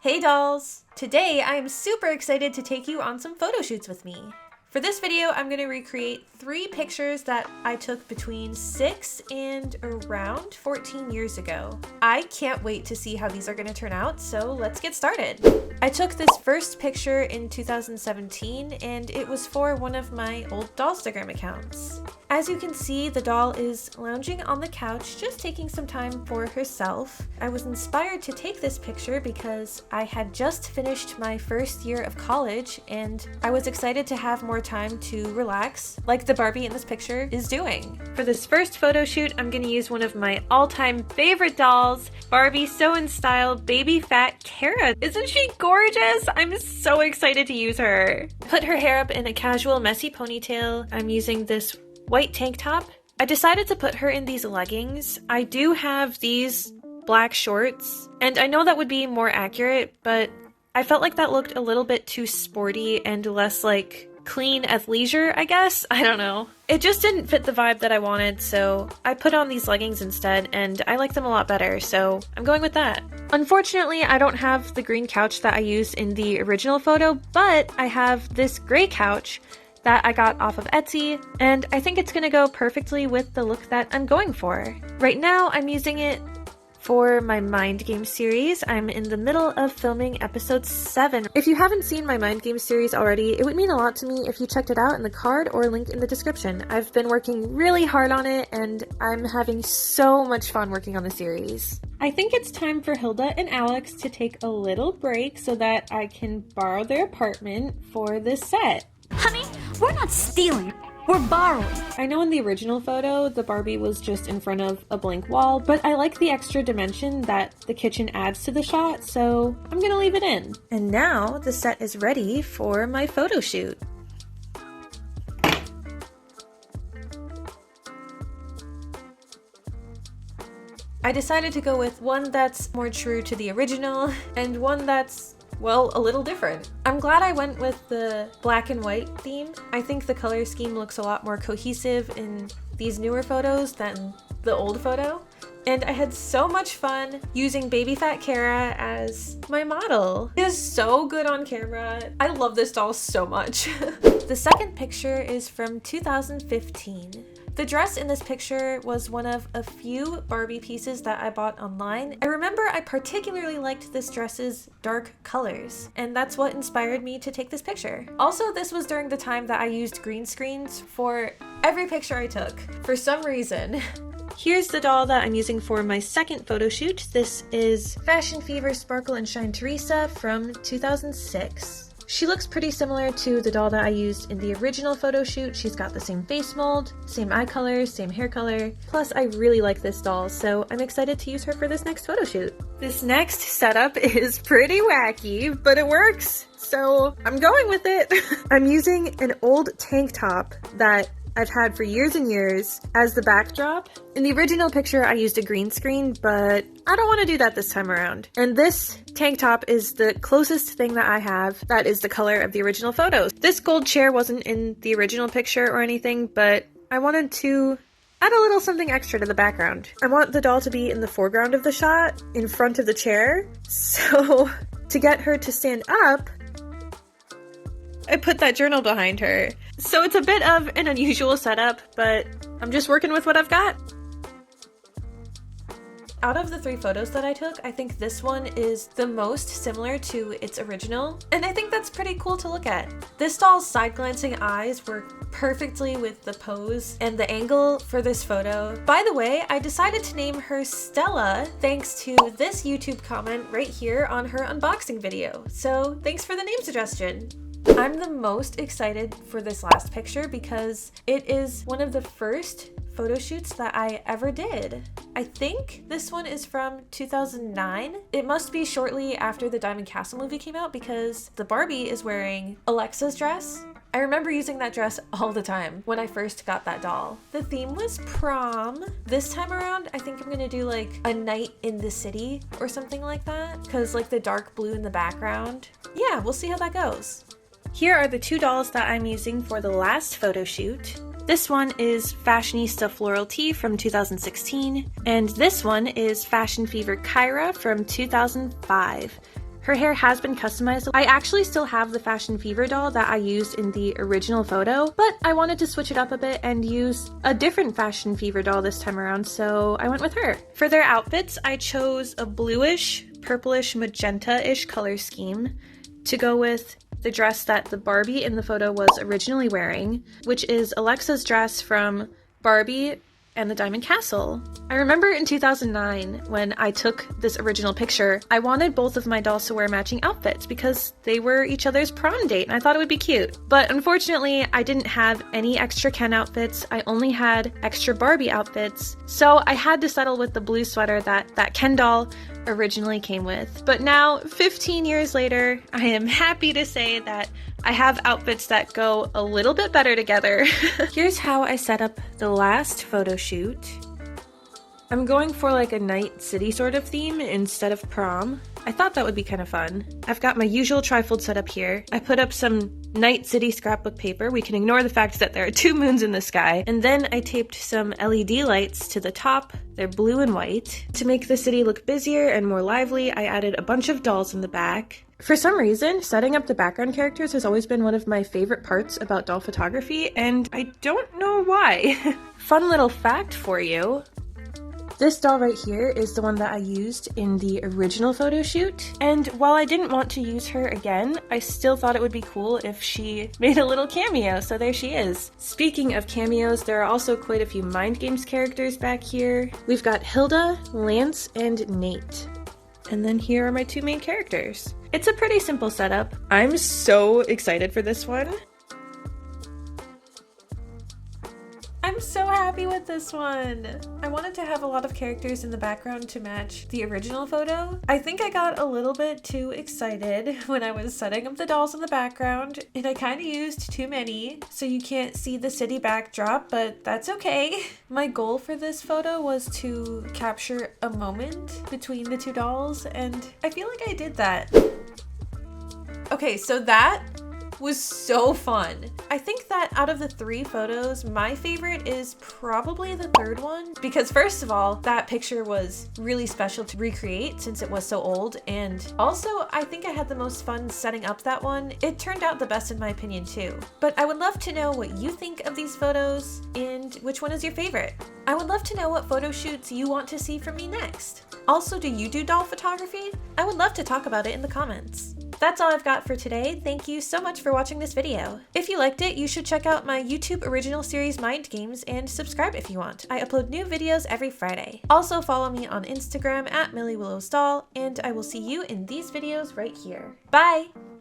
Hey dolls! Today I am super excited to take you on some photo shoots with me. For this video, I'm going to recreate 3 pictures that I took between 6 and around 14 years ago. I can't wait to see how these are going to turn out, so let's get started. I took this first picture in 2017 and it was for one of my old Dollstagram accounts. As you can see, the doll is lounging on the couch, just taking some time for herself. I was inspired to take this picture because I had just finished my first year of college and I was excited to have more time to relax, like the Barbie in this picture is doing. For this first photo shoot, I'm going to use one of my all-time favorite dolls, Barbie Sew in Style Baby Fat Kara. Isn't she gorgeous? I'm so excited to use her. Put her hair up in a casual messy ponytail. I'm using this white tank top. I decided to put her in these leggings. I do have these black shorts, and I know that would be more accurate, but I felt like that looked a little bit too sporty and less like clean athleisure, I guess? I don't know. It just didn't fit the vibe that I wanted, so I put on these leggings instead, and I like them a lot better, so I'm going with that. Unfortunately, I don't have the green couch that I used in the original photo, but I have this gray couch that I got off of Etsy, and I think it's gonna go perfectly with the look that I'm going for. Right now, I'm using it for my Mind Game series. I'm in the middle of filming episode 7. If you haven't seen my Mind Game series already, it would mean a lot to me if you checked it out in the card or link in the description. I've been working really hard on it, and I'm having so much fun working on the series. I think it's time for Hilda and Alex to take a little break so that I can borrow their apartment for this set. Honey, we're not stealing. We're borrowing. I know in the original photo, the Barbie was just in front of a blank wall, but I like the extra dimension that the kitchen adds to the shot, so I'm gonna leave it in. And now the set is ready for my photo shoot. I decided to go with one that's more true to the original and one that's, well, a little different. I'm glad I went with the black and white theme. I think the color scheme looks a lot more cohesive in these newer photos than the old photo. And I had so much fun using Baby Fat Kara as my model. It is so good on camera. I love this doll so much. The second picture is from 2015. The dress in this picture was one of a few Barbie pieces that I bought online. I remember I particularly liked this dress's dark colors, and that's what inspired me to take this picture. Also, this was during the time that I used green screens for every picture I took, for some reason. Here's the doll that I'm using for my second photo shoot. This is Fashion Fever Sparkle and Shine Teresa from 2006. She looks pretty similar to the doll that I used in the original photo shoot. She's got the same face mold, same eye color, same hair color. Plus, I really like this doll, so I'm excited to use her for this next photo shoot. This next setup is pretty wacky, but it works, so I'm going with it. I'm using an old tank top that I've had for years and years as the backdrop. In the original picture, I used a green screen, but I don't want to do that this time around. And this tank top is the closest thing that I have that is the color of the original photos. This gold chair wasn't in the original picture or anything, but I wanted to add a little something extra to the background. I want the doll to be in the foreground of the shot, in front of the chair. So to get her to stand up, I put that journal behind her. So it's a bit of an unusual setup, but I'm just working with what I've got. Out of the 3 photos that I took, I think this one is the most similar to its original, and I think that's pretty cool to look at. This doll's side-glancing eyes work perfectly with the pose and the angle for this photo. By the way, I decided to name her Stella thanks to this YouTube comment right here on her unboxing video, so thanks for the name suggestion. I'm the most excited for this last picture because it is one of the first photo shoots that I ever did. I think this one is from 2009. It must be shortly after the Diamond Castle movie came out because the Barbie is wearing Alexa's dress. I remember using that dress all the time when I first got that doll. The theme was prom. This time around, I think I'm gonna do like a night in the city or something like that, because like the dark blue in the background. Yeah, we'll see how that goes. Here are the 2 dolls that I'm using for the last photo shoot. This one is Fashionista Floral Tea from 2016, and this one is Fashion Fever Kyra from 2005. Her hair has been customized. I actually still have the Fashion Fever doll that I used in the original photo, but I wanted to switch it up a bit and use a different Fashion Fever doll this time around, so I went with her. For their outfits, I chose a bluish, purplish, magenta-ish color scheme to go with the dress that the Barbie in the photo was originally wearing, which is Alexa's dress from Barbie and the Diamond Castle. I remember in 2009 when I took this original picture, I wanted both of my dolls to wear matching outfits because they were each other's prom date and I thought it would be cute. But unfortunately, I didn't have any extra Ken outfits. I only had extra Barbie outfits. So I had to settle with the blue sweater that Ken doll originally came with. But now, 15 years later, I am happy to say that I have outfits that go a little bit better together. Here's how I set up the last photo shoot. I'm going for like a night city sort of theme instead of prom. I thought that would be kind of fun. I've got my usual trifold set up here. I put up some night city scrapbook paper. We can ignore the fact that there are 2 moons in the sky. And then I taped some LED lights to the top. They're blue and white. To make the city look busier and more lively, I added a bunch of dolls in the back. For some reason, setting up the background characters has always been one of my favorite parts about doll photography, and I don't know why. Fun little fact for you. This doll right here is the one that I used in the original photo shoot, and while I didn't want to use her again, I still thought it would be cool if she made a little cameo, so there she is. Speaking of cameos, there are also quite a few Mind Games characters back here. We've got Hilda, Lance, and Nate. And then here are my 2 main characters. It's a pretty simple setup. I'm so excited for this one. I'm so happy with this one. I wanted to have a lot of characters in the background to match the original photo. I think I got a little bit too excited when I was setting up the dolls in the background, and I kind of used too many, so you can't see the city backdrop, but that's okay. My goal for this photo was to capture a moment between the 2 dolls, and I feel like I did that. Okay, so that was so fun. I think that out of the 3 photos, my favorite is probably the 3rd one, because first of all, that picture was really special to recreate since it was so old, and also I think I had the most fun setting up that one. It turned out the best in my opinion too. But I would love to know what you think of these photos and which one is your favorite. I would love to know what photo shoots you want to see from me next. Also, do you do doll photography? I would love to talk about it in the comments. That's all I've got for today. Thank you so much for watching this video. If you liked it, you should check out my YouTube original series Mind Games and subscribe if you want. I upload new videos every Friday. Also follow me on Instagram at MillieWillowsDoll, and I will see you in these videos right here. Bye!